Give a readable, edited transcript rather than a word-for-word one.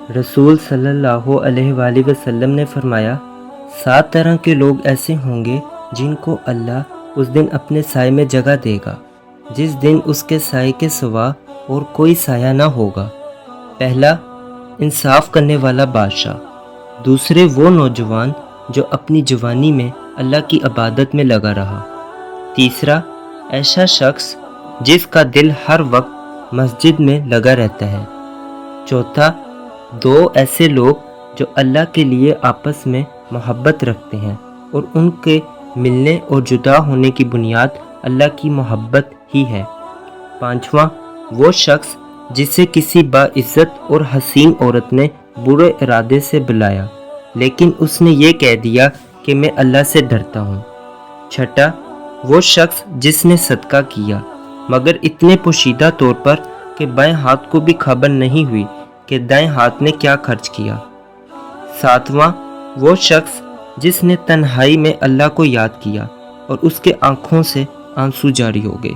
رسول صلی اللہ علیہ وآلہ وسلم نے فرمایا، 7 طرح کے لوگ ایسے ہوں گے جن کو اللہ اس دن اپنے سائے میں جگہ دے گا، جس دن اس کے سائے کے سوا اور کوئی سایہ نہ ہوگا۔ پہلا، انصاف کرنے والا بادشاہ۔ دوسرے، وہ نوجوان جو اپنی جوانی میں اللہ کی عبادت میں لگا رہا۔ تیسرا، ایسا شخص جس کا دل ہر وقت مسجد میں لگا رہتا ہے۔ چوتھا، 2 ایسے لوگ جو اللہ کے لیے آپس میں محبت رکھتے ہیں اور ان کے ملنے اور جدا ہونے کی بنیاد اللہ کی محبت ہی ہے۔ پانچواں، وہ شخص جسے کسی باعزت اور حسین عورت نے برے ارادے سے بلایا لیکن اس نے یہ کہہ دیا کہ میں اللہ سے ڈرتا ہوں۔ چھٹا، وہ شخص جس نے صدقہ کیا مگر اتنے پوشیدہ طور پر کہ بائیں ہاتھ کو بھی خبر نہیں ہوئی کہ دائیں ہاتھ نے کیا خرچ کیا۔ ساتواں، وہ شخص جس نے تنہائی میں اللہ کو یاد کیا اور اس کے آنکھوں سے آنسو جاری ہو گئے۔